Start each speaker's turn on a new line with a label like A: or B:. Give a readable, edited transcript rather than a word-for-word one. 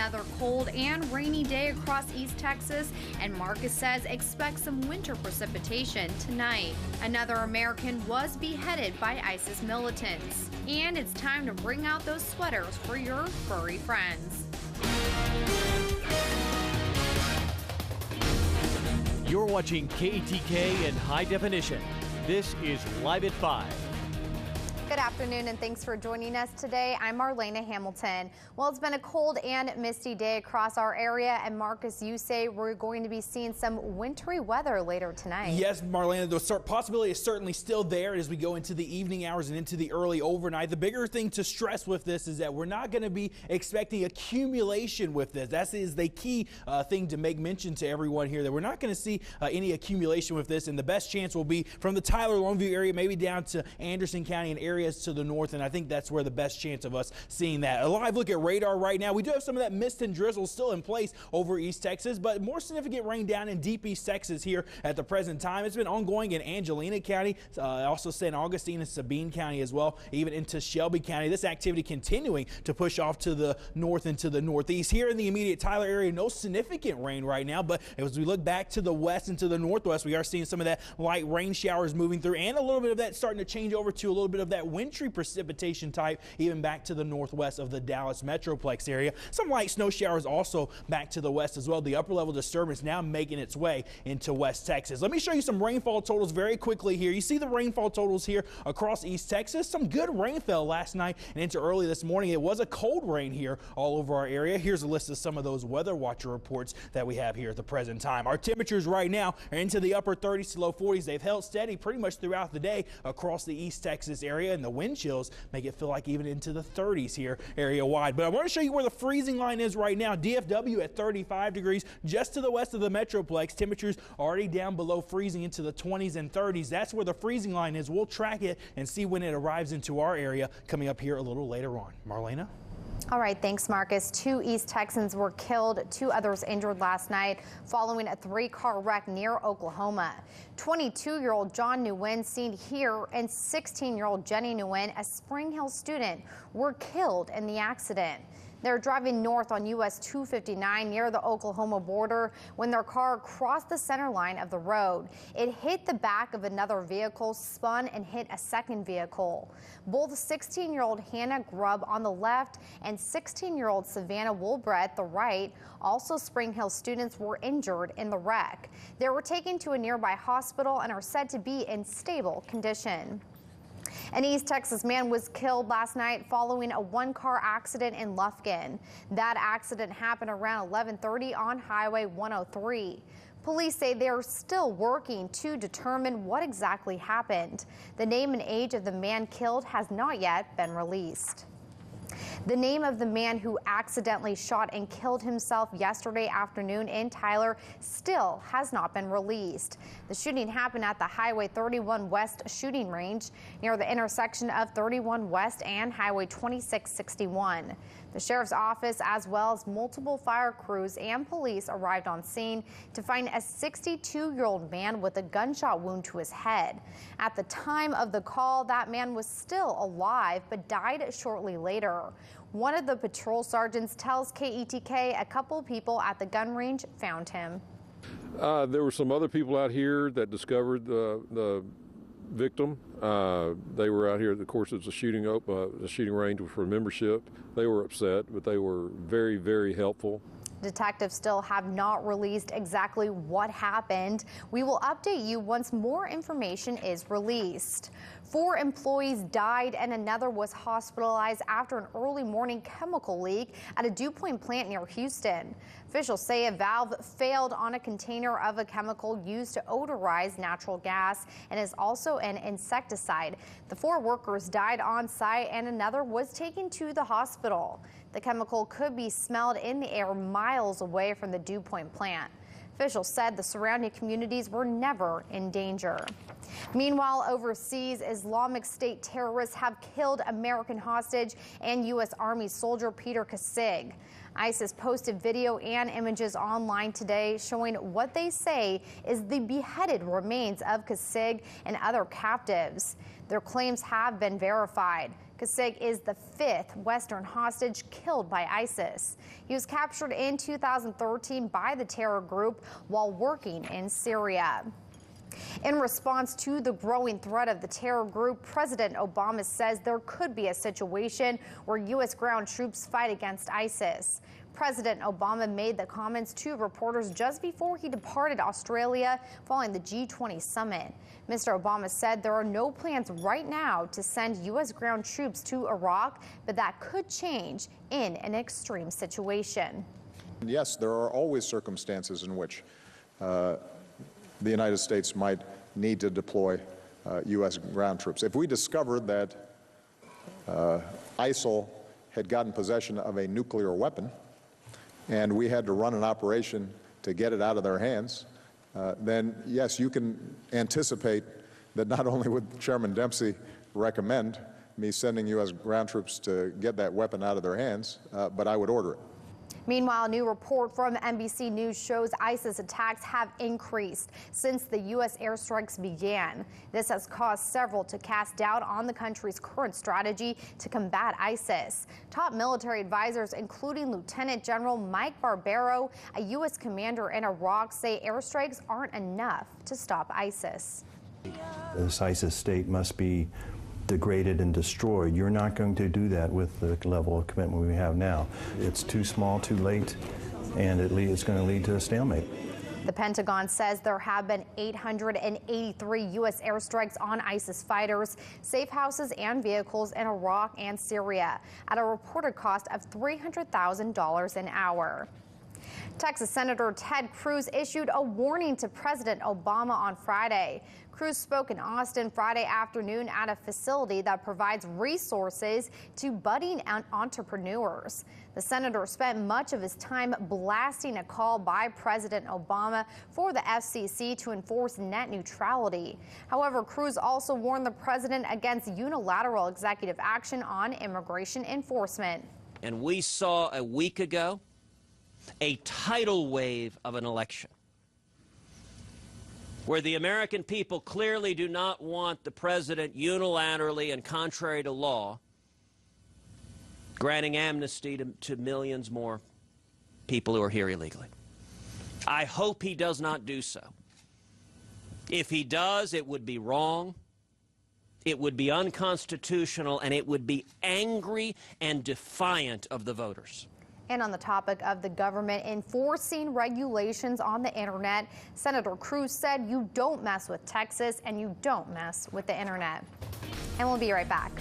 A: Another cold and rainy day across East Texas, and Marcus says expect some winter precipitation tonight. Another American was beheaded by ISIS militants. And it's time to bring out those sweaters for your furry friends.
B: You're watching KETK in high definition. This is Live at 5.
C: Good afternoon and thanks for joining us today. I'm Marlena Hamilton. Well, it's been a cold and misty day across our area, and Marcus, you say we're going to be seeing some wintry weather later tonight.
D: Yes, Marlena, the possibility is certainly still there as we go into the evening hours and into the early overnight. The bigger thing to stress with this is that we're not going to be expecting accumulation with this. That is the key thing to make mention to everyone here, that we're not going to see any accumulation with this, and the best chance will be from the Tyler Longview area, maybe down to Anderson County and areas to the north, and I think that's where the best chance of us seeing that. A live look at radar right now. We do have some of that mist and drizzle still in place over East Texas, but more significant rain down in deep East Texas here at the present time. It's been ongoing in Angelina County, also St. Augustine and Sabine County as well, even into Shelby County. This activity continuing to push off to the north and to the northeast. Here in the immediate Tyler area, no significant rain right now, but as we look back to the west and to the northwest, we are seeing some of that light rain showers moving through, and a little bit of that starting to change over to a little bit of that wintry precipitation type, even back to the northwest of the Dallas Metroplex area. Some light snow showers also back to the west as well. The upper level disturbance now making its way into West Texas. Let me show you some rainfall totals very quickly here. You see the rainfall totals here across East Texas. Some good rain fell last night and into early this morning. It was a cold rain here all over our area. Here's a list of some of those weather watcher reports that we have here at the present time. Our temperatures right now are into the upper 30s to low 40s. They've held steady pretty much throughout the day across the East Texas area, and the wind chills make it feel like even into the 30s here area wide. But I want to show you where the freezing line is right now. DFW at 35 degrees, just to the west of the Metroplex. Temperatures already down below freezing into the 20s and 30s. That's where the freezing line is. We'll track it and see when it arrives into our area coming up here a little later on. Marlena?
C: All right, thanks, Marcus. 2 East Texans were killed, 2 others injured last night following a 3-car wreck near Oklahoma. 22-year-old John Nguyen, seen here, and 16-year-old Jenny Nguyen, a Spring Hill student, were killed in the accident. They're driving north on US 259 near the Oklahoma border when their car crossed the center line of the road. It hit the back of another vehicle, spun, and hit a second vehicle. Both 16-year-old Hannah Grubb on the left and 16-year-old Savannah Woolbrett the right, also Spring Hill students, were injured in the wreck. They were taken to a nearby hospital and are said to be in stable condition. An East Texas man was killed last night following a 1-car accident in Lufkin. That accident happened around 11:30 on Highway 103. Police say they're still working to determine what exactly happened. The name and age of the man killed has not yet been released. The name of the man who accidentally shot and killed himself yesterday afternoon in Tyler still has not been released. The shooting happened at the Highway 31 West shooting range near the intersection of 31 West and Highway 2661. The sheriff's office, as well as multiple fire crews and police, arrived on scene to find a 62-year-old man with a gunshot wound to his head. At the time of the call, that man was still alive but died shortly later. One of the patrol sergeants tells KETK a couple people at the gun range found him.
E: There were some other people out here that discovered the victim. They were out here. Of course, it's a shooting range for membership. They were upset, but they were very, very helpful.
C: Detectives still have not released exactly what happened. We will update you once more information is released. 4 employees died and another was hospitalized after an early morning chemical leak at a Dew Point plant near Houston. Officials say a valve failed on a container of a chemical used to odorize natural gas and is also an insecticide. The 4 workers died on site and another was taken to the hospital. The chemical could be smelled in the air miles away from the Dew Point plant. Officials said the surrounding communities were never in danger. Meanwhile, overseas, Islamic State terrorists have killed American hostage and U.S. Army soldier Peter Kassig. ISIS posted video and images online today showing what they say is the beheaded remains of Kassig and other captives. Their claims have been verified. Kasig is the 5th Western hostage killed by ISIS. He was captured in 2013 by the terror group while working in Syria. In response to the growing threat of the terror group, President Obama says there could be a situation where U.S. ground troops fight against ISIS. President Obama made the comments to reporters just before he departed Australia following the G20 summit. Mr. Obama said there are no plans right now to send U.S. ground troops to Iraq, but that could change in an extreme situation.
F: Yes, there are always circumstances in which the United States might need to deploy U.S. ground troops. If we discovered that ISIL had gotten possession of a nuclear weapon and we had to run an operation to get it out of their hands, then yes, you can anticipate that not only would Chairman Dempsey recommend me sending U.S. ground troops to get that weapon out of their hands, but I would order it.
C: Meanwhile, a new report from NBC News shows ISIS attacks have increased since the U.S. airstrikes began. This has caused several to cast doubt on the country's current strategy to combat ISIS. Top military advisors, including Lieutenant General Mike Barbero, a U.S. commander in Iraq, say airstrikes aren't enough to stop ISIS.
G: This ISIS state must be degraded and destroyed. You're not going to do that with the level of commitment we have now. It's too small, too late, and it's going to lead to a stalemate.
C: The Pentagon says there have been 883 U.S. airstrikes on ISIS fighters, safe houses, and vehicles in Iraq and Syria at a reported cost of $300,000 an hour. Texas Senator Ted Cruz issued a warning to President Obama on Friday. Cruz spoke in Austin Friday afternoon at a facility that provides resources to budding entrepreneurs. The senator spent much of his time blasting a call by President Obama for the FCC to enforce net neutrality. However, Cruz also warned the president against unilateral executive action on immigration enforcement.
H: And we saw a week ago a tidal wave of an election where the American people clearly do not want the president unilaterally and contrary to law granting amnesty to millions more people who are here illegally. I hope he does not do so. If he does, it would be wrong, it would be unconstitutional, and it would be angry and defiant of the voters.
C: And on the topic of the government enforcing regulations on the internet, Senator Cruz said you don't mess with Texas and you don't mess with the internet. And we'll be right back.